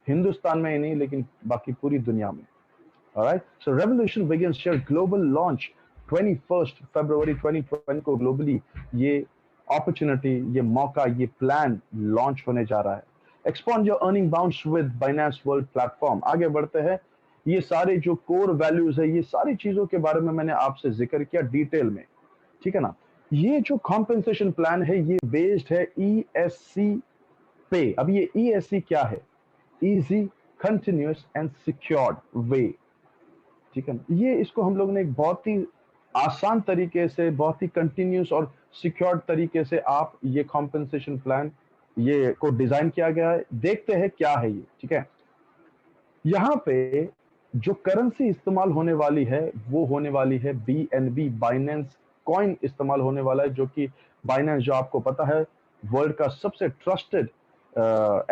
हिंदुस्तान में ही नहीं लेकिन बाकी पूरी दुनिया में। Alright, so Revolution begins your global launch 21st February 2020 को ग्लोबली ये अपॉर्चुनिटी, ये मौका, ये प्लान लॉन्च होने जा रहा है। Expand your earning bounds with Binance world platform. आगे बढ़ते हैं। ये सारे जो कोर वैल्यूज है, ये सारी चीजों के बारे में मैंने आपसे जिक्र किया डिटेल में, ठीक है ना। ये जो कॉम्पेंसेशन प्लान है ये बेस्ड है ESC पे। अब ये ESC क्या है? इजी, कंटिन्यूस एंड सिक्योर्ड वे, ठीक है ना। ये इसको हम लोग ने एक बहुत ही आसान तरीके से, बहुत ही कंटिन्यूस और सिक्योर्ड तरीके से आप ये कॉम्पेंसेशन प्लान ये को डिजाइन किया गया है। देखते हैं क्या है ये, ठीक है। यहाँ पे जो करेंसी इस्तेमाल होने वाली है वो होने वाली है BNB, बाइनेंस कॉइन इस्तेमाल होने वाला है, जो कि बाइनेंस जो आपको पता है वर्ल्ड का सबसे ट्रस्टेड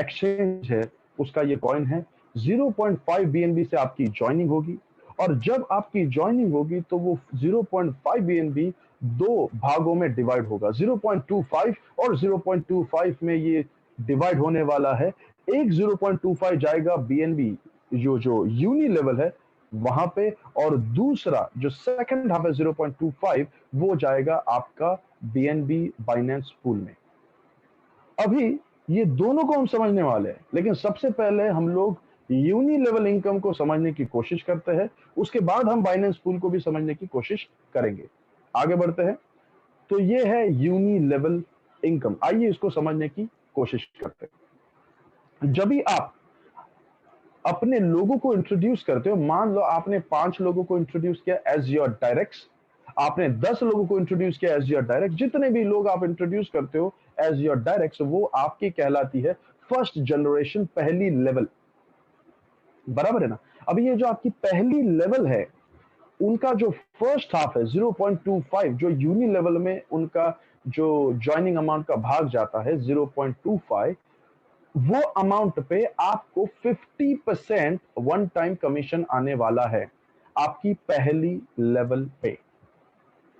एक्सचेंज है, उसका ये कॉइन है। 0.5 BNB से आपकी ज्वाइनिंग होगी और जब आपकी ज्वाइनिंग होगी तो वो 0.5 BNB दो भागों में डिवाइड होगा, 0.25 और 0.25 में ये डिवाइड होने वाला है। एक 0.25 जाएगा BNB जो यूनी लेवल है वहां पे, और दूसरा जो सेकंड हाफ है 0.25 वो जाएगा आपका BNB बाइनेंस पूल में। अभी ये दोनों को हम समझने वाले हैं, लेकिन सबसे पहले हम लोग यूनी लेवल इनकम को समझने की कोशिश करते हैं, उसके बाद हम बाइनेंस पूल को भी समझने की कोशिश करेंगे। आगे बढ़ते हैं। तो ये है यूनी लेवल इनकम, आइए इसको समझने की कोशिश करते हैं। जब भी आप अपने लोगों को इंट्रोड्यूस करते हो, मान लो आपने 5 लोगों को इंट्रोड्यूस किया एज योर डायरेक्ट्स, आपने 10 लोगों को इंट्रोड्यूस किया एज योर डायरेक्ट, जितने भी लोग आप इंट्रोड्यूस करते हो एज योर डायरेक्ट्स वो आपकी कहलाती है फर्स्ट जनरेशन, पहली लेवल, बराबर है ना। अब ये जो आपकी पहली लेवल है उनका जो फर्स्ट हाफ है 0.25, जो यूनी लेवल में उनका जो ज्वाइनिंग अमाउंट का भाग जाता है 0.25, वो अमाउंट पे आपको 50% वन टाइम कमीशन आने वाला है आपकी पहली लेवल पे,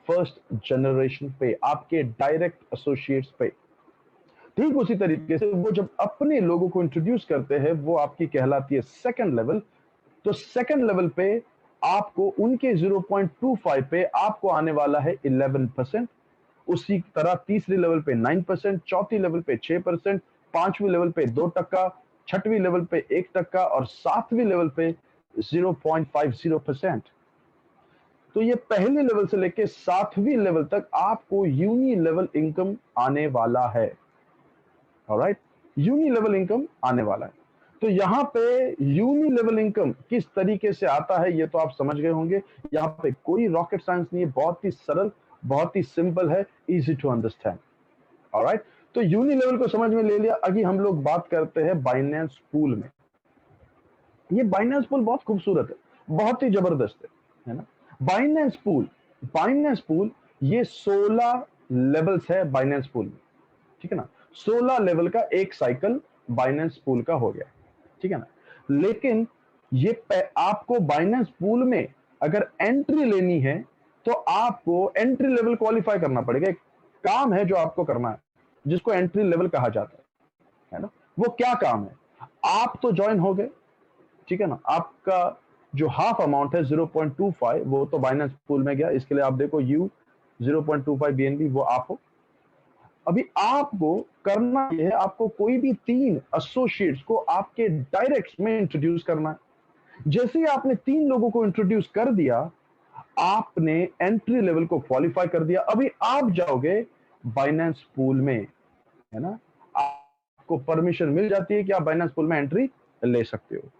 फर्स्ट जनरेशन पे, आपके डायरेक्ट एसोसिएट्स पे। ठीक उसी तरीके से वो जब अपने लोगों को इंट्रोड्यूस करते हैं वो आपकी कहलाती है सेकंड लेवल। तो सेकंड लेवल पे आपको उनके 0.25 पे आपको आने वाला है 11%। उसी तरह तीसरी लेवल पे 9%, चौथी लेवल पे 6%, पांचवी लेवल पे 2%, छठवीं लेवल पे 1% और सातवीं लेवल पे 0.50%। तो ये पहले लेवल से लेके सातवीं लेवल तक आपको यूनी लेवल इनकम आने वाला है। ऑलराइट, यूनी लेवल इनकम आने वाला है। तो यहाँ पे यूनी लेवल इनकम किस तरीके से आता है ये तो आप समझ गए होंगे। यहाँ पे कोई रॉकेट साइंस नहीं है, बहुत ही सरल, बहुत ही सिंपल है, इजी टू अंडरस्टैंड। ऑलराइट, तो यूनी लेवल को समझ में ले लिया। अभी हम लोग बात करते हैं बाइनेंस पूल में। ये बाइनेंस पूल बहुत खूबसूरत है, बहुत ही जबरदस्त है ना। बाइनेंस पूल, बाइनेंस पूल ये 16 लेवल्स है बाइनेंस पूल में, ठीक है ना। 16 लेवल का एक साइकिल बाइनेंस पूल का हो गया, ठीक है ना। लेकिन ये आपको बाइनेंस पूल में अगर एंट्री लेनी है तो आपको एंट्री लेवल क्वालिफाई करना पड़ेगा। एक काम है जो आपको करना है जिसको एंट्री लेवल कहा जाता है ना। वो क्या काम है? आप तो ज्वाइन हो गए, ठीक है ना। आपका जो हाफ अमाउंट है 0.25 वो तो बाइनेंस पूल में गया, इसके लिए आप देखो यू 0.25 BNB वो आप हो। अभी आपको करना यह है, आपको कोई भी 3 एसोसिएट्स को आपके डायरेक्ट में इंट्रोड्यूस करना है। जैसे ही आपने 3 लोगों को इंट्रोड्यूस कर दिया, आपने एंट्री लेवल को क्वालिफाई कर दिया। अभी आप जाओगे बाइनेंस पूल में, है ना। आपको परमिशन मिल जाती है कि आप बाइनेंस पूल में एंट्री ले सकते हो।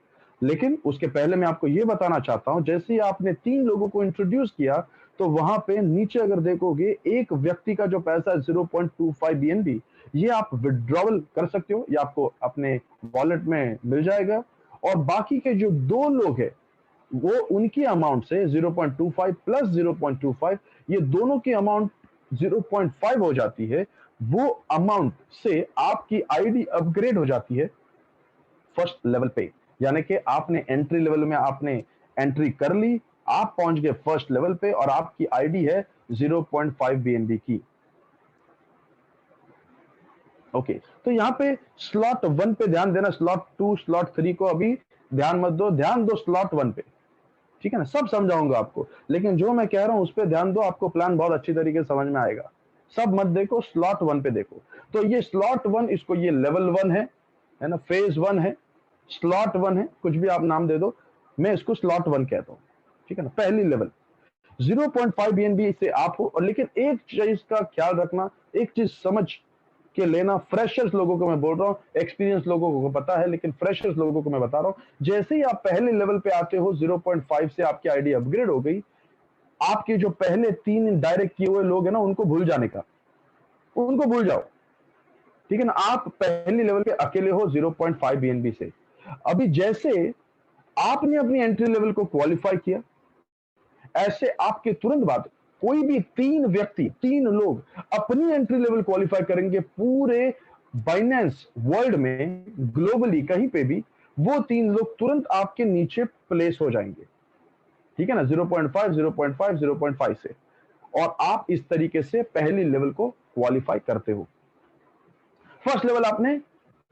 लेकिन उसके पहले मैं आपको यह बताना चाहता हूं, जैसे ही आपने 3 लोगों को इंट्रोड्यूस किया तो वहां पे नीचे अगर देखोगे एक व्यक्ति का जो पैसा है 0.25 BNB, ये आप विड्रॉवल कर सकते हो, ये आपको अपने वॉलेट में मिल जाएगा। और बाकी के जो 2 लोग हैं वो उनकी अमाउंट से 0.25 प्लस 0.25, ये दोनों की अमाउंट 0.5 हो जाती है। वो अमाउंट से आपकी आईडी अपग्रेड हो जाती है फर्स्ट लेवल पे। यानी कि आपने एंट्री लेवल में आपने एंट्री कर ली, आप पहुंच गए फर्स्ट लेवल पे और आपकी आईडी है 0.5 BNB की। ओके, तो यहाँ पे स्लॉट 1 पे ध्यान देना, स्लॉट 2 स्लॉट 3 को अभी ध्यान मत दो, ध्यान दो स्लॉट 1 पे, ठीक है ना। सब समझाऊंगा आपको, लेकिन जो मैं कह रहा हूं उस पे ध्यान दो, आपको प्लान बहुत अच्छी तरीके से समझ में आएगा। सब मत देखो, स्लॉट 1 पे देखो। तो ये स्लॉट 1, इसको ये लेवल 1 है ना, फेज 1 है, स्लॉट 1 है, कुछ भी आप नाम दे दो, मैं इसको स्लॉट 1 कहता हूं, ठीक है ना, पहली लेवल। 0.5 BNB से आप हो, और लेकिन एक चीज का ख्याल रखना, एक चीज समझ के लेना, फ्रेशर्स लोगों को मैं बोल रहा हूं, एक्सपीरियंस लोगों को पता है, लेकिन फ्रेशर्स लोगों को मैं बता रहा हूं, जैसे ही आप पहले लेवल पे आते हो, 0.5 से आपकी आईडी अपग्रेड हो गई, आपके जो पहले 3 डायरेक्ट किए हुए लोग हैं ना, उनको भूल जाने का, उनको भूल जाओ, ठीक है ना। आप पहली लेवल पे अकेले हो 0.5 BNB से। अभी जैसे आपने अपनी एंट्री लेवल को क्वालिफाई किया, ऐसे आपके तुरंत बाद कोई भी 3 व्यक्ति, 3 लोग अपनी एंट्री लेवल क्वालिफाई करेंगे पूरे बाइनेंस वर्ल्ड में, ग्लोबली कहीं पे भी, वो 3 लोग तुरंत आपके नीचे प्लेस हो जाएंगे, ठीक है ना, 0.5 0.5 0.5 से, और आप इस तरीके से पहली लेवल को क्वालिफाई करते हो। फर्स्ट लेवल आपने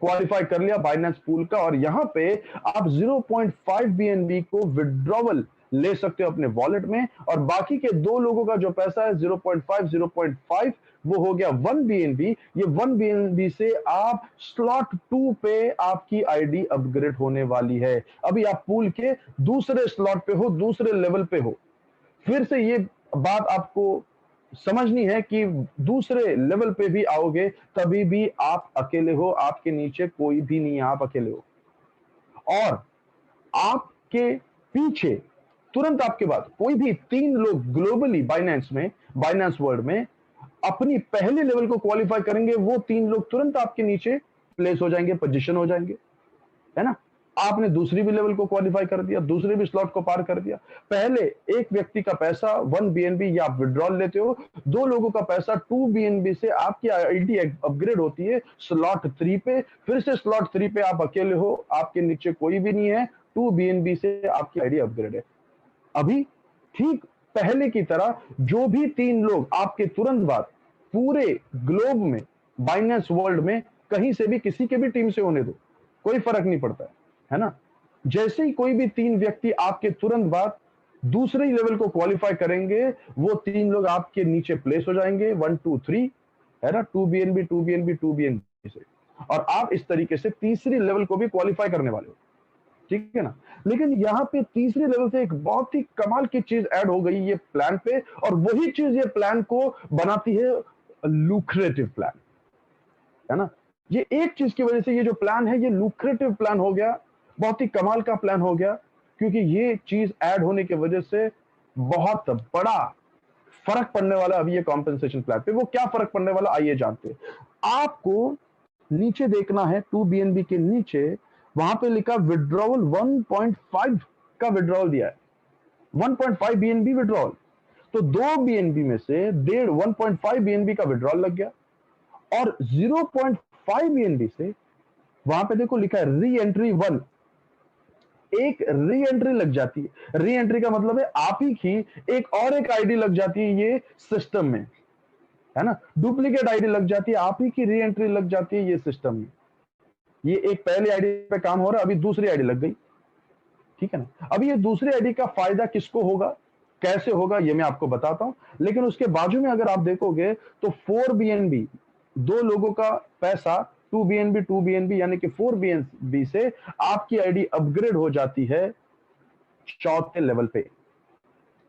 क्वालिफाई कर लिया बाइनेंस पूल का, और यहां पे आप 0.5 BNB को विड्रॉवल ले सकते हो अपने वॉलेट में, और बाकी के 2 लोगों का जो पैसा है 0.5 वो हो गया 1 BNB। ये 1 BNB से आप स्लॉट 2 पे आपकी आईडी अपग्रेड होने वाली है। अभी आप पूल के दूसरे स्लॉट पे हो, दूसरे लेवल पे हो। फिर से ये बात आपको समझनी है कि दूसरे लेवल पे भी आओगे, तभी भी आप अकेले हो, आपके नीचे कोई भी नहीं है, आप अकेले हो। और आपके पीछे तुरंत आपके बाद कोई भी 3 लोग ग्लोबली बाइनेंस में, बाइनेंस वर्ल्ड में अपनी पहले लेवल को क्वालिफाई करेंगे, वो 3 लोग तुरंत आपके नीचे प्लेस हो जाएंगे, पोजीशन हो जाएंगे, है ना। आपने दूसरी भी लेवल को क्वालिफाई कर दिया, दूसरे भी स्लॉट को पार कर दिया। पहले एक व्यक्ति का पैसा 1 BNB या आप विड्रॉल लेते हो, 2 लोगों का पैसा 2 BNB से आपकी आईडी अपग्रेड होती है स्लॉट 3 पे। फिर से स्लॉट 3 पे आप अकेले हो, आपके नीचे कोई भी नहीं है, 2 BNB से आपकी आईडी अपग्रेड है। अभी ठीक पहले की तरह जो भी 3 लोग आपके तुरंत बाद पूरे ग्लोब में, बाइनेंस वर्ल्ड में कहीं से भी, किसी के भी टीम से होने दो, कोई फर्क नहीं पड़ता है ना। जैसे ही कोई भी 3 व्यक्ति आपके तुरंत बाद दूसरे लेवल को क्वालिफाई करेंगे, वो 3 लोग आपके नीचे प्लेस हो जाएंगे, 1 2 3, है ना, 2 BNB 2 BNB 2 BNB से, और आप इस तरीके से तीसरी लेवल को भी क्वालिफाई करने वाले हो, ठीक है ना। लेकिन यहाँ पे तीसरे लेवल से एक बहुत ही कमाल की चीज ऐड हो गई ये प्लान पे, और वही चीज ये प्लान को बनाती है लुक्रेटिव प्लान, है ना। ये एक चीज की वजह से ये जो प्लान है ये लुक्रेटिव प्लान हो गया, बहुत ही कमाल का प्लान हो गया, क्योंकि ये चीज ऐड होने की वजह से बहुत बड़ा फर्क पड़ने वाला अभी ये कॉम्पेंसेशन प्लान पे। वो क्या फर्क पड़ने वाला आइए जानते हैं। आपको नीचे देखना है, 2 BNB के नीचे वहां पे लिखा विड्रॉवल 1.5 का विड्रॉवल दिया है, 1.5 BNB विड्रॉवल। तो 2 BNB में से 1.5 BNB का विड्रॉल लग गया, और 0.5 BNB से वहां पे देखो लिखा है री एंट्री 1, एक री एंट्री लग जाती है। री एंट्री का मतलब है आप ही की एक और एक आईडी लग जाती है ये सिस्टम में, है ना, डुप्लीकेट आईडी लग जाती है, आप ही की री एंट्री लग जाती है ये सिस्टम में। ये एक पहली आईडी पे काम हो रहा है, अभी दूसरी आईडी लग गई, ठीक है ना। अभी ये दूसरी आईडी का फायदा किसको होगा, कैसे होगा, ये मैं आपको बताता हूं। लेकिन उसके बाजू में अगर आप देखोगे तो 4 BNB, 2 लोगों का पैसा 2 BNB 2 BNB यानी कि 4 BNB से आपकी आईडी अपग्रेड हो जाती है चौथे लेवल पे,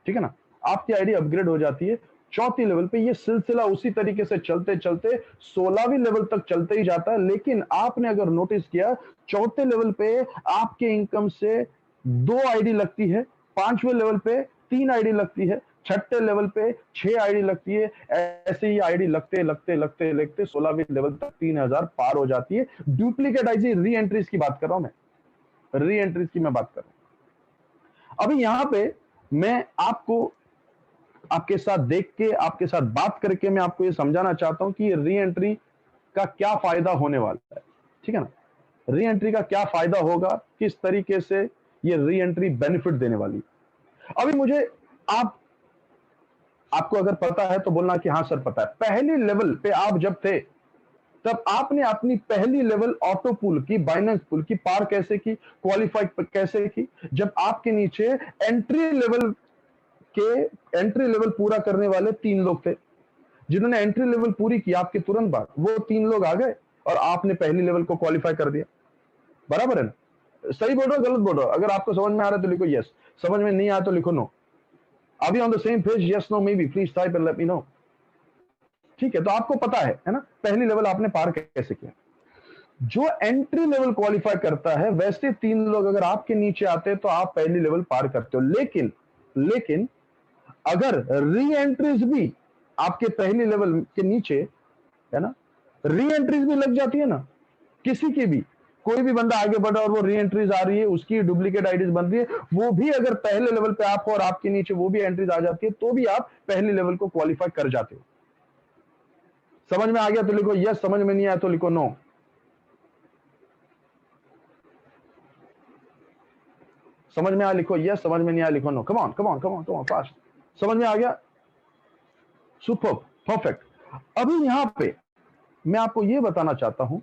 ठीक है ना। आपकी आईडी अपग्रेड हो जाती है चौथी लेवल पे। ये सिलसिला उसी तरीके से चलते चलते 16वीं लेवल तक चलते ही जाता है। लेकिन आपने अगर नोटिस किया, चौथे लेवल पे आपके इनकम से 2 आईडी लगती है, 5वें लेवल पे 3 आईडी लगती है, छठे लेवल पे 6 आईडी लगती है। ऐसे ही आईडी लगते लगते लगते लगते 16वीं लेवल तक 3000 पार हो जाती है। डुप्लीकेट आईडी री एंट्रीज की बात कर रहा हूं मैं, री एंट्रीज की मैं बात कर रहा हूं। अभी यहां पे मैं आपको, आपके साथ देख के, आपके साथ बात करके मैं आपको ये समझाना चाहता हूं कि ये री एंट्री का क्या फायदा होने वाला है, ठीक है ना। री एंट्री का क्या फायदा होगा, किस तरीके से ये री एंट्री बेनिफिट देने वाली। अभी मुझे आपको अगर पता है तो बोलना कि हाँ सर पता है। पहले लेवल पे आप जब थे, तब आपने अपनी पहली लेवल ऑटो पूल की, बाइनेंस पूल की पार कैसे की, क्वालिफाई कैसे की, जब आपके नीचे एंट्री लेवल के एंट्री लेवल पूरा करने वाले 3 लोग थे। जिन्होंने एंट्री लेवल पूरी की आपके तुरंत बाद, वो 3 लोग आ गए और आपने पहली लेवल को क्वालिफाई कर दिया। बराबर है ना? सही बोल रहा हूं, गलत बोल रहा हूं? अगर आपको समझ में आ रहा है तो लिखो यस, समझ में नहीं आया तो लिखो no. Are we on the same page? Yes, no, maybe? Please type and let me know. ठीक है, तो आपको पता है ना, पहली लेवल आपने पार कैसे किया। जो एंट्री लेवल क्वालिफाई करता है, वैसे 3 लोग अगर आपके नीचे आते हैं तो आप पहली लेवल पार करते हो। लेकिन लेकिन अगर री एंट्रीज भी आपके पहली लेवल के नीचे, है ना, री एंट्रीज भी लग जाती है ना, किसी की भी, कोई भी बंदा आगे बढ़ा और वो री एंट्रीज आ रही है, उसकी डुप्लीकेट आईडीज बन रही है, वो भी अगर पहले लेवल पे आप हो और आपके नीचे वो भी एंट्रीज आ जाती है, तो भी आप पहली लेवल को क्वालिफाई कर जाते हो। समझ में आ गया तो लिखो यस, समझ में नहीं आया तो लिखो नो। समझ में आया लिखो यस, समझ में नहीं आया लिखो no. Come on, come on, come on, come on, fast. समझ में आ गया? Super, perfect. अभी यहां पे मैं आपको यह बताना चाहता हूं,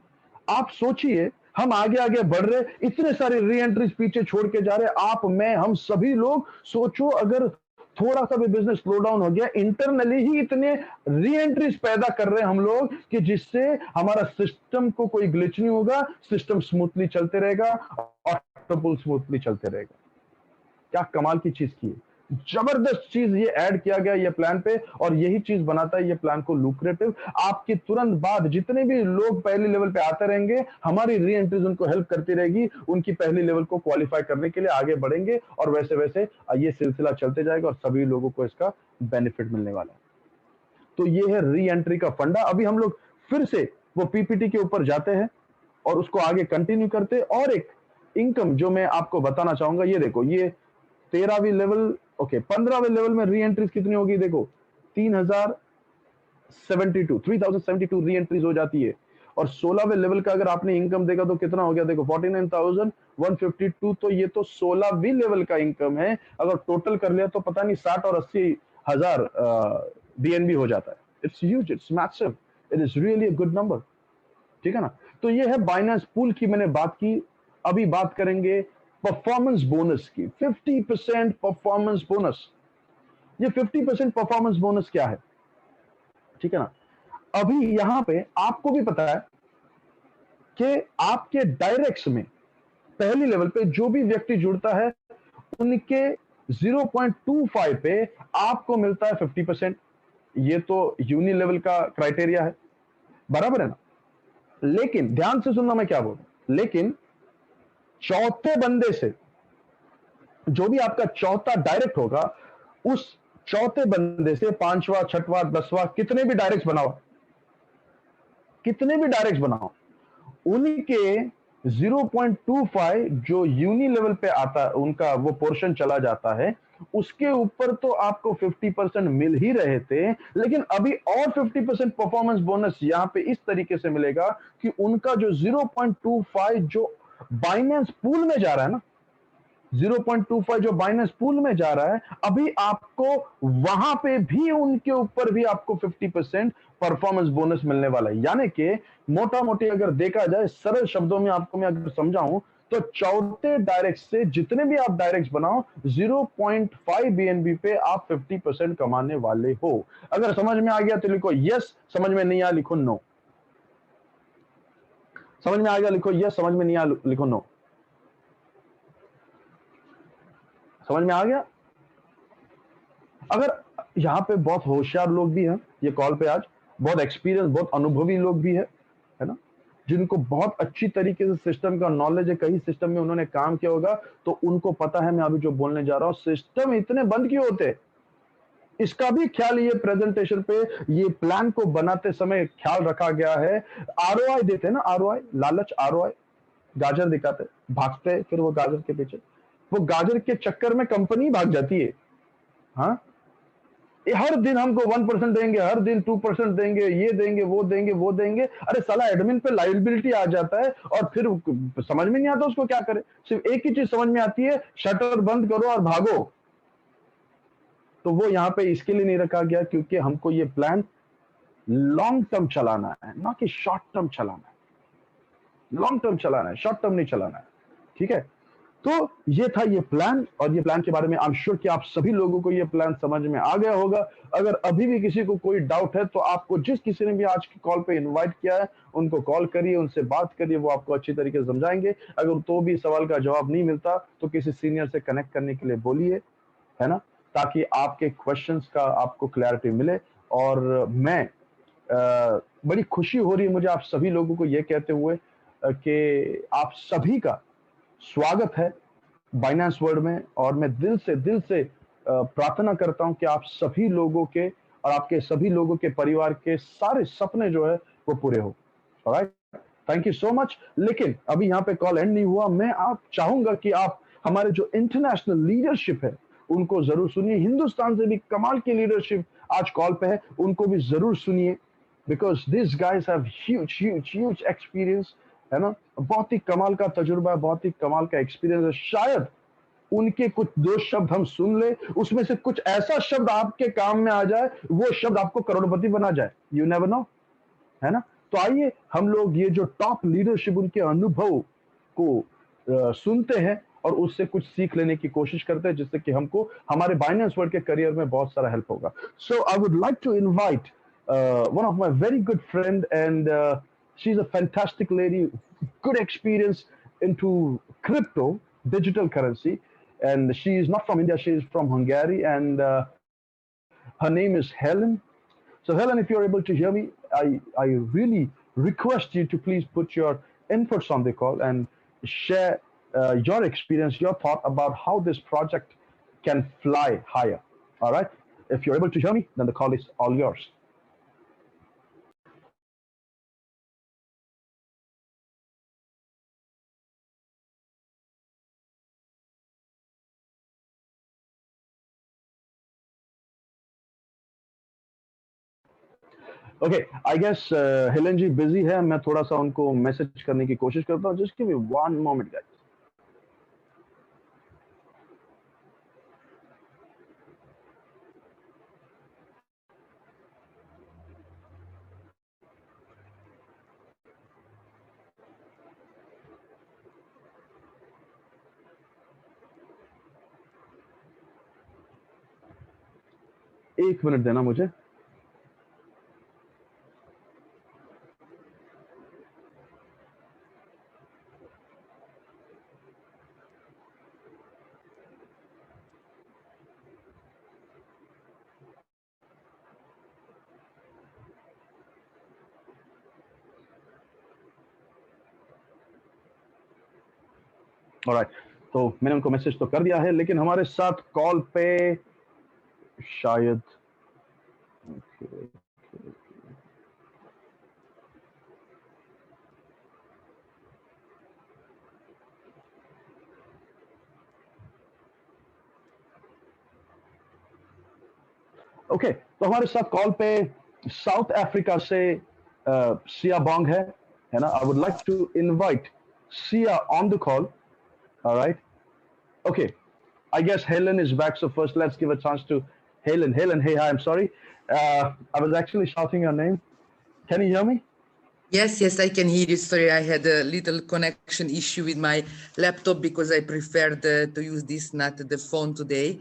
आप सोचिए, हम आगे आगे बढ़ रहे, इतने सारे री एंट्रीज पीछे छोड़ के जा रहे, आप, मैं, हम सभी लोग। सोचो अगर थोड़ा सा भी बिजनेस स्लो डाउन हो गया, इंटरनली ही इतने री एंट्रीज पैदा कर रहे हैं हम लोग कि जिससे हमारा सिस्टम को कोई ग्लिच नहीं होगा, सिस्टम स्मूथली चलते रहेगा, ऑटोपुल स्मूथली चलते रहेगा। क्या कमाल की चीज की है, जबरदस्त चीज ये ऐड किया गया ये प्लान पे, और यही चीज बनाता है ये प्लान को लुक्रेटिव। आपके तुरंत बाद जितने भी लोग पहली लेवल पे आते रहेंगे, हमारी री एंट्रीज उनको हेल्प करती रहेगी, उनकी पहली लेवल को क्वालिफाई करने के लिए आगे बढ़ेंगे, और वैसे वैसे ये सिलसिला चलते जाएगा और सभी लोगों को इसका बेनिफिट मिलने वाला है। तो ये है री एंट्री का फंडा। अभी हम लोग फिर से वो पीपीटी के ऊपर जाते हैं और उसको आगे कंटिन्यू करते, और एक इनकम जो मैं आपको बताना चाहूंगा, ये देखो, ये 13वीं लेवल, ओके, 15वें लेवल में री एंट्रीज कितनी होगी, देखो 3072 री एंट्रीज हो जाती है। और 16वें लेवल का अगर आपने इनकम देखा तो कितना हो गया, देखो 49,152। तो ये तो 16वीं लेवल का इनकम है। अगर टोटल कर लिया तो पता नहीं 60 और 80 हजार बीएनबी हो जाता है। It's huge, it's massive, it is really a good number. ठीक है ना? तो ये है बाइनेंस पूल की मैंने बात की। अभी बात करेंगे परफॉर्मेंस बोनस की। 50% परफॉर्मेंस बोनस। ये 50% परफॉर्मेंस बोनस क्या है? ठीक है ना? अभी यहां पे आपको भी पता है कि आपके डायरेक्ट्स में पहली लेवल पे जो भी व्यक्ति जुड़ता है, उनके 0.25 पे आपको मिलता है 50%। ये तो यूनि लेवल का क्राइटेरिया है, बराबर है ना? लेकिन ध्यान से सुनना मैं क्या बोल रहा हूं, लेकिन चौथे बंदे से, जो भी आपका चौथा डायरेक्ट होगा, उस चौथे बंदे से 5वां, 6वां, 10वां, कितने भी डायरेक्ट बनाओ, कितने भी डायरेक्ट बनाओ, उनके 0.25 जो यूनि लेवल पे आता है, उनका वो पोर्शन चला जाता है। उसके ऊपर तो आपको 50% मिल ही रहे थे, लेकिन अभी और 50% परफॉर्मेंस बोनस यहां पे इस तरीके से मिलेगा कि उनका जो 0.25 जो बाइनेंस पूल में जा रहा है ना, 0.25 जो बाइनेंस पूल में जा रहा है, अभी आपको वहां पे भी, उनके ऊपर भी आपको 50% परफॉर्मेंस बोनस मिलने वाला है। यानी कि मोटा मोटी अगर देखा जाए, सरल शब्दों में आपको मैं अगर समझाऊं, तो चौथे डायरेक्ट से जितने भी आप डायरेक्ट बनाओ, 0.5 बीएनबी पे आप 50% कमाने वाले हो। अगर समझ में आ गया तो लिखो यस, समझ में नहीं आया लिखो नो। समझ में आ गया लिखो यस, समझ में नहीं आया लिखो नो। समझ में आ गया? अगर यहाँ पे बहुत होशियार लोग भी हैं ये कॉल पे आज, बहुत एक्सपीरियंस, बहुत अनुभवी लोग भी है ना, जिनको बहुत अच्छी तरीके से सिस्टम का नॉलेज है, कई सिस्टम में उन्होंने काम किया होगा, तो उनको पता है मैं अभी जो बोलने जा रहा हूँ। सिस्टम इतने बंद क्यों होते, इसका भी ख्याल ये प्रेजेंटेशन पे, ये प्लान को बनाते समय ख्याल रखा गया है। आरओआई देते हैं ना, आरओआई, लालच, आरओआई, गाजर दिखाते, भागते फिर वो गाजर के पीछे, वो गाजर के चक्कर में कंपनी भाग जाती है। हाँ, हर दिन हमको 1% देंगे, हर दिन 2% देंगे, ये देंगे, वो देंगे, वो देंगे। अरे साला एडमिन पे लायबिलिटी आ जाता है और फिर समझ में नहीं आता उसको क्या करे। सिर्फ एक ही चीज समझ में आती है, शटर बंद करो और भागो। तो वो यहाँ पे इसके लिए नहीं रखा गया क्योंकि हमको ये प्लान लॉन्ग टर्म चलाना है, ना कि शॉर्ट टर्म चलाना है। लॉन्ग टर्म चलाना है, शॉर्ट टर्म नहीं चलाना है, ठीक है। तो ये था ये प्लान, और ये प्लान के बारे में आई एम श्योर कि आप सभी लोगों को ये प्लान समझ में आ गया होगा। अगर अभी भी किसी को कोई डाउट है तो आपको जिस किसी ने भी आज की कॉल पे इनवाइट किया है उनको कॉल करिए, उनसे बात करिए, वो आपको अच्छी तरीके से समझाएंगे। अगर तो भी सवाल का जवाब नहीं मिलता तो किसी सीनियर से कनेक्ट करने के लिए बोलिए, है ना, ताकि आपके क्वेश्चंस का आपको क्लैरिटी मिले। और मैं बड़ी खुशी हो रही है मुझे आप सभी लोगों को ये कहते हुए कि आप सभी का स्वागत है बाइनेंस वर्ल्ड में, और मैं दिल से प्रार्थना करता हूं कि आप सभी लोगों के और आपके सभी लोगों के परिवार के सारे सपने जो है वो पूरे हो। Alright, thank you so much. लेकिन अभी यहाँ पे कॉल एंड नहीं हुआ, मैं आप चाहूंगा कि आप हमारे जो इंटरनेशनल लीडरशिप है उनको जरूर सुनिए। हिंदुस्तान से भी कमाल की लीडरशिप आज कॉल पे है, उनको भी जरूर सुनिए, because this guys have huge huge huge experience, है ना, बहुत ही कमाल का तजुर्बा है, बहुत ही कमाल का एक्सपीरियंस है। शायद उनके कुछ दो शब्द हम सुन ले, उसमें से कुछ ऐसा शब्द आपके काम में आ जाए, वो शब्द आपको करोड़पति बना जाए, यू नेवर नो, है ना। तो आइए हम लोग ये जो टॉप लीडरशिप उनके अनुभव को सुनते हैं और उससे कुछ सीख लेने की कोशिश करते हैं, जिससे कि हमको हमारे बाइनेंस वर्ल्ड के करियर में बहुत सारा हेल्प होगा। So I would like to invite one of my very good friend, and she's a fantastic lady, good experience into crypto, digital currency, and she is not from India, she is from Hungary, and her name is Helen. So Helen, if you're able to hear me, I really request you to please put your inputs on the call and share your experience, your thought about how this project can fly higher. All right. If you're able to hear me, then the call is all yours. Okay, I guess Helen ji busy है, मैं थोड़ा सा उनको message करने की कोशिश करता हूँ। Just give me one moment guys. एक मिनट देना मुझे। ऑलराइट, तो मैंने उनको मैसेज तो कर दिया है, लेकिन हमारे साथ कॉल पे शायद ओके, तो हमारे साथ कॉल पे साउथ अफ्रीका से सिया बोंग है ना। I would like to invite Siya on the call. Alright, okay, I guess Helen is back, so first let's give a chance to Helen. Helen, hey, hi, I'm sorry. I was actually shouting your name. Can you hear me? Yes, I can hear you. Sorry, I had a little connection issue with my laptop because I preferred to use this, not the phone today.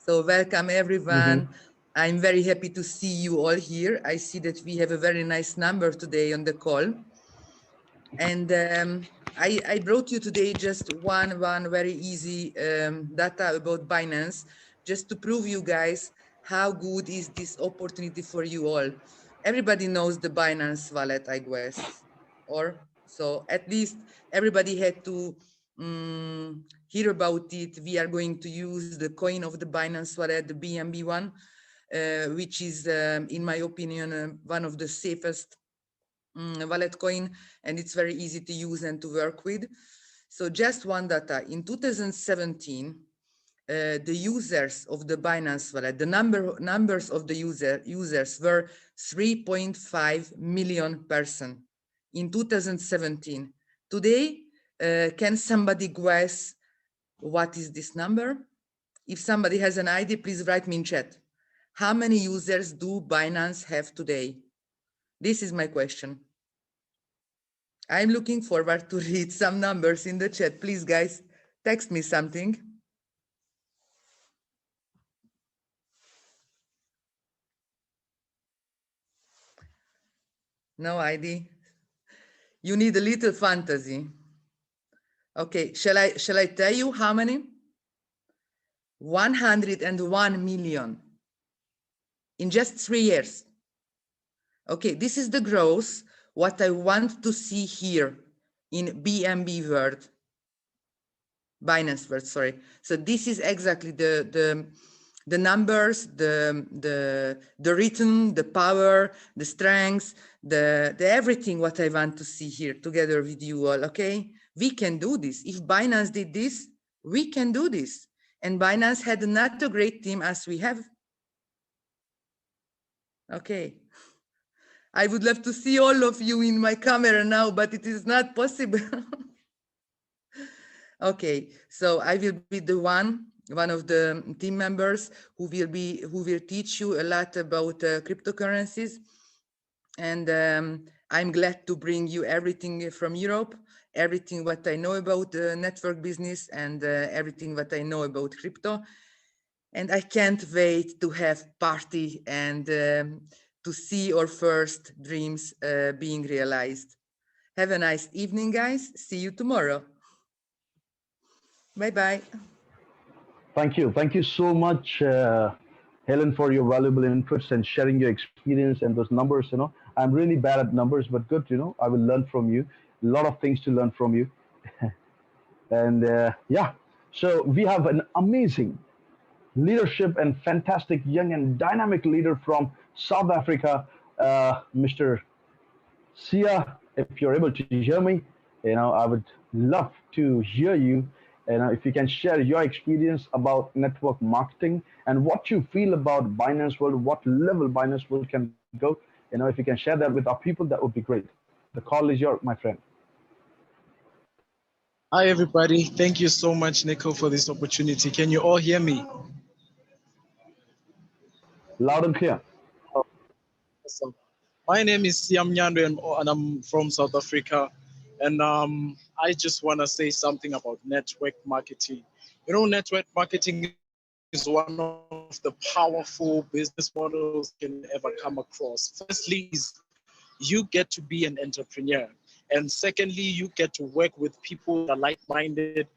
So welcome everyone. I'm very happy to see you all here. I see that we have a very nice number today on the call. And I brought you today just one very easy data about Binance, just to prove you guys how good is this opportunity for you all. Everybody knows the Binance wallet, I guess, or so at least everybody had to hear about it. We are going to use the coin of the Binance wallet, the BNB one, which is, in my opinion, one of the safest wallet coin, and it's very easy to use and to work with. So just one data, in 2017, the users of the Binance wallet, the numbers of the users were 3.5 million person in 2017. Today, can somebody guess what is this number? If somebody has an idea, please write me in chat. How many users do Binance have today? This is my question. I'm looking forward to read some numbers in the chat. Please, guys, text me something. No ID. You need a little fantasy. Okay, shall I tell you how many? 101 million in just 3 years. Okay, this is the growth, what I want to see here in BNB world, Binance world, sorry. So this is exactly the numbers, the rhythm, the power, the strength, the everything what I want to see here together with you all, okay? We can do this. If Binance did this, we can do this. And Binance had not a great team as we have. Okay. I would love to see all of you in my camera now, but it is not possible. Okay, so I will be the one of the team members who will teach you a lot about cryptocurrencies. And I'm glad to bring you everything from Europe, everything what I know about network business and everything what I know about crypto. And I can't wait to have party and to see our first dreams being realized. Have a nice evening, guys. See you tomorrow. Bye-bye. Thank you. Thank you so much, Helen, for your valuable inputs and sharing your experience and those numbers. I'm really bad at numbers, but good. I will learn from you. A lot of things to learn from you. And yeah, so we have an amazing leadership and fantastic young and dynamic leader from South Africa, Mr. Sia. If you're able to hear me, I would love to hear you. If you can share your experience about network marketing and what you feel about Binance World, what level Binance World can go. If you can share that with our people, that would be great. The call is yours, my friend. Hi, everybody. Thank you so much, Nico, for this opportunity. Can you all hear me? Loud and clear. Awesome. My name is Siam Nyando, and I'm from South Africa. And I just want to say something about network marketing. Network marketing is one of the powerful business models you can ever come across. Firstly, is you get to be an entrepreneur. And secondly, you get to work with people that are like-minded.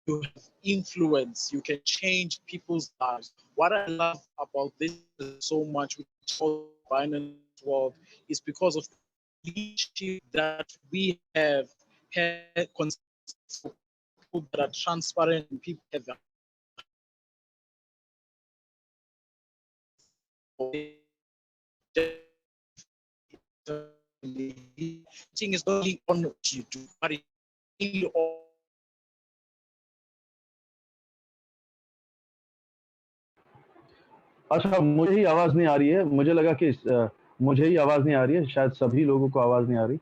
You have influence. You can change people's lives. What I love about this so much, which is called Binance World, is because of the leadership that we have had, people that are transparent, and people have thing is not only on what you do, but it's really all. अच्छा, मुझे ही आवाज नहीं आ रही है. मुझे लगा कि मुझे ही आवाज नहीं आ रही है. शायद सभी लोगों को आवाज नहीं आ रही.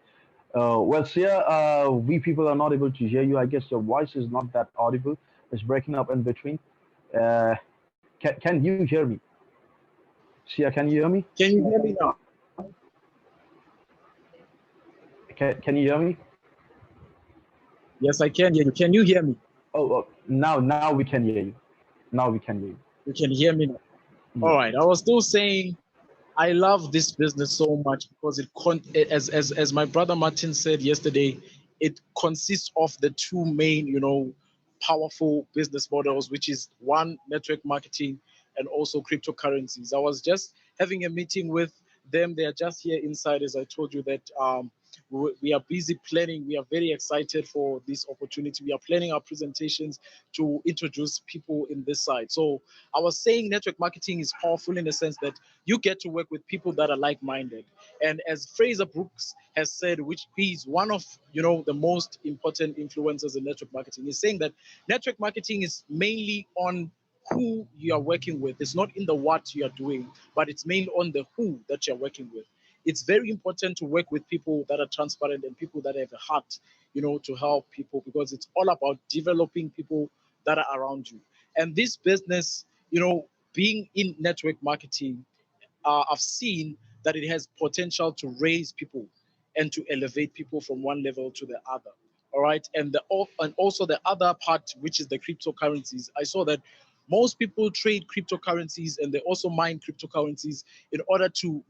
Well, Sia, we people are not able to hear you. I guess your voice is not that audible. It's breaking up in between. Can you hear me? Sia, can you hear me? Can you hear me now? Can you hear me? Yes, I can hear you. Can you hear me? Oh, now we can hear you. Now we can hear you. You can hear me now. Yeah. All right. I was still saying, I love this business so much because as my brother Martin said yesterday, it consists of the two main, powerful business models, which is one, network marketing, and also cryptocurrencies. I was just having a meeting with them. They are just here inside, as I told you that we are busy planning. We are very excited for this opportunity. We are planning our presentations to introduce people in this side. So I was saying network marketing is powerful in the sense that you get to work with people that are like-minded. And as Fraser Brooks has said, which he's one of the most important influencers in network marketing, is saying that network marketing is mainly on who you are working with. It's not in the what you are doing, but it's mainly on the who that you're working with. It's very important to work with people that are transparent and people that have a heart, to help people, because it's all about developing people that are around you. And this business, being in network marketing, I've seen that it has potential to raise people and to elevate people from one level to the other. All right. And also the other part, which is the cryptocurrencies. I saw that most people trade cryptocurrencies and they also mine cryptocurrencies in order to,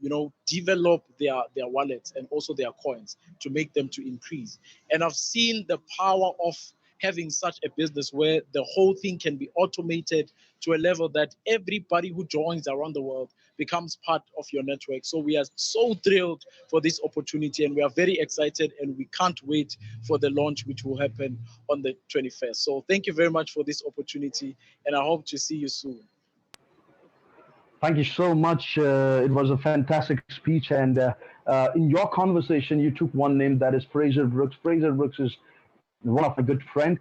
develop their wallets and also their coins to make them to increase. And I've seen the power of having such a business where the whole thing can be automated to a level that everybody who joins around the world becomes part of your network. So we are so thrilled for this opportunity and we are very excited and we can't wait for the launch, which will happen on the 21st. So thank you very much for this opportunity and I hope to see you soon. Thank you so much. It was a fantastic speech. And in your conversation, you took one name, that is Fraser Brooks. Fraser Brooks is one of my good friend.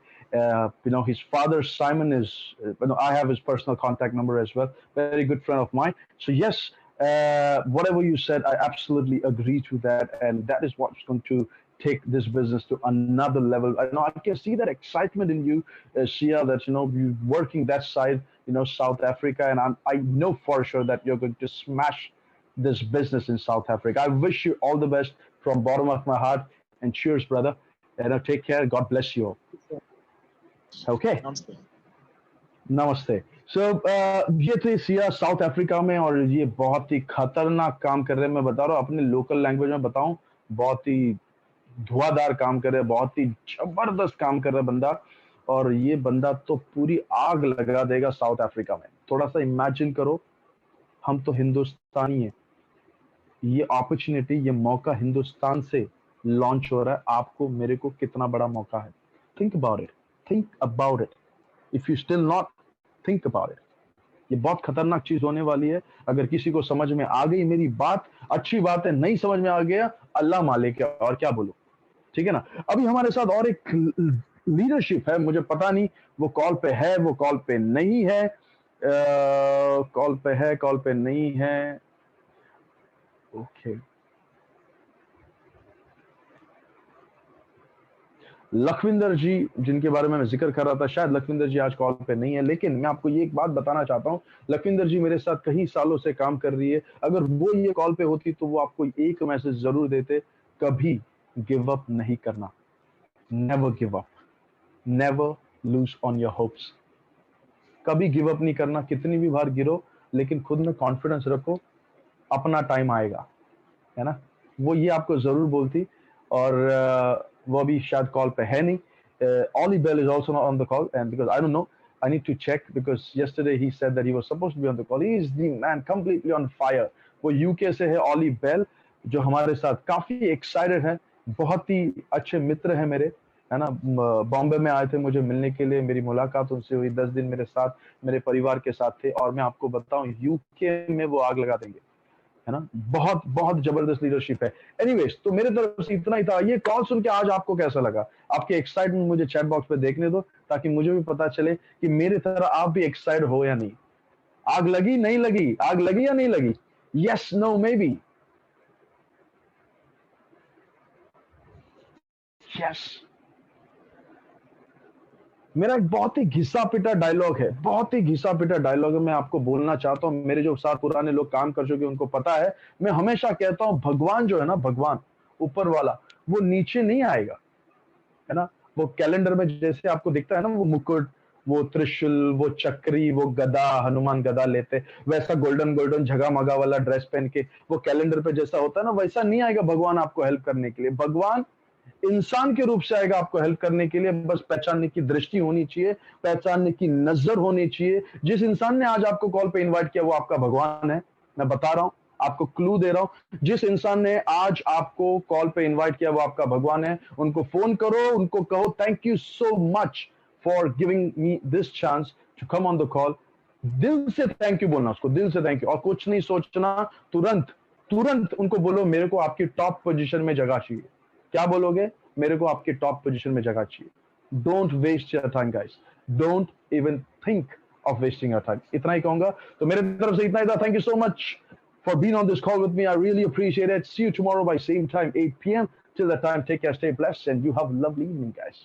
His father, Simon, is, I have his personal contact number as well. Very good friend of mine. So yes, whatever you said, I absolutely agree to that. And that is what's going to take this business to another level. I can see that excitement in you, Sia, that, you working that side, South Africa. And I know for sure that you're going to smash this business in South Africa. I wish you all the best from bottom of my heart. And cheers, brother. And take care. God bless you all. Okay. Namaste. नमस्ते. So ये थे Siya south Africa में और ये बहुत ही खतरनाक काम कर रहे हैं. मैं बता रहा हूँ अपने लोकल लैंग्वेज में बताऊं, बहुत ही धुआंधार काम कर रहे हैं, बहुत ही जबरदस्त काम कर रहा है बंदा. और ये बंदा तो पूरी आग लगा देगा साउथ अफ्रीका में. थोड़ा सा इमेजिन करो, हम तो हिंदुस्तानी हैं, ये अपॉर्चुनिटी, ये मौका हिंदुस्तान से लॉन्च हो रहा है. आपको मेरे को कितना बड़ा मौका है. Think about it, think about it. If you still not, think about it. ये बहुत खतरनाक चीज होने वाली है. अगर किसी को समझ में आ गई मेरी बात, अच्छी बात है. नहीं समझ में आ गया, अल्लाह मालिक है, और क्या बोलूं. ठीक है ना. अभी हमारे साथ और एक लीडरशिप है, मुझे पता नहीं वो कॉल पे है, वो कॉल पे नहीं है, कॉल पे है, कॉल पे नहीं है. ओके. लखविंदर जी, जिनके बारे में मैं जिक्र कर रहा था, शायद लखविंदर जी आज कॉल पे नहीं है, लेकिन मैं आपको ये एक बात बताना चाहता हूं. लखविंदर जी मेरे साथ कई सालों से काम कर रही है. अगर वो ये कॉल पे होती तो वो आपको एक मैसेज जरूर देते, कभी गिव अप नहीं करना. Never give up, never lose on your hopes. कभी गिव अप नहीं करना. कितनी भी बार गिरो, लेकिन खुद में कॉन्फिडेंस रखो, अपना टाइम आएगा, है ना. वो ये आपको जरूर बोलती. और वो अभी शायद कॉल पे है नहीं. Ollie Bell is also not on the call, and because I don't know, I need to check, because yesterday he said that he was supposed to be on the call. He is the man completely on fire. वो UK से है Ollie Bell, जो हमारे साथ काफी excited है. बहुत ही अच्छे मित्र हैं मेरे, है ना. बॉम्बे में आए थे मुझे मिलने के लिए, मेरी मुलाकात उनसे हुई. 10 दिन मेरे साथ, मेरे परिवार के साथ थे. और मैं आपको बताऊं, UK में वो आग लगा देंगे, है ना. बहुत बहुत जबरदस्त लीडरशिप है. एनीवेज, तो मेरे तरफ से इतना ही था. ये कॉल सुन के आज आपको कैसा लगा? आपके एक्साइटमेंट मुझे चैट बॉक्स पे देखने दो, ताकि मुझे भी पता चले कि मेरे तरह आप भी एक्साइटेड हो या नहीं. आग लगी, नहीं लगी? आग लगी या नहीं लगी? Yes, no, maybe. Yes. मेरा एक बहुत ही घिसा पिटा डायलॉग है, बहुत ही घिसा पिटा डायलॉग है. मैं आपको बोलना चाहता हूं, मेरे जो साथ पुराने लोग काम कर चुके उनको पता है. मैं हमेशा कहता हूं, भगवान जो है ना, भगवान ऊपर वाला, वो नीचे नहीं आएगा, है ना. वो कैलेंडर में जैसे आपको दिखता है ना, वो मुकुट, वो त्रिशूल, वो चक्री, वो गदा, हनुमान गदा लेते, वैसा गोल्डन गोल्डन झगामगा वाला ड्रेस पहन के वो कैलेंडर पे जैसा होता है ना, वैसा नहीं आएगा भगवान आपको हेल्प करने के लिए. भगवान इंसान के रूप से आएगा आपको हेल्प करने के लिए. बस पहचानने की दृष्टि होनी चाहिए, पहचानने की नजर होनी चाहिए. जिस इंसान ने आज आपको कॉल पे इनवाइट किया वो आपका भगवान है. मैं बता रहा हूं, आपको क्लू दे रहा हूं. जिस इंसान ने आज आपको कॉल पे इनवाइट किया वो आपका भगवान है. उनको फोन करो, उनको कहो thank you so much for giving me this chance to come on the call. दिल से थैंक यू बोलना उसको, दिल से थैंक यू. और कुछ नहीं सोचना, तुरंत तुरंत उनको बोलो मेरे को आपकी टॉप पोजीशन में जगह चाहिए. क्या बोलोगे? मेरे को आपकी टॉप पोजीशन में जगह चाहिए. Don't waste your time guys, don't even think of wasting your time. इतना ही कहूंगा. तो मेरे तरफ से इतना ही था. Thank you so much for being on this call with me. I really appreciate it. See you tomorrow by same time, 8 p.m. Till that time, take care, stay blessed, and you have a lovely evening, guys.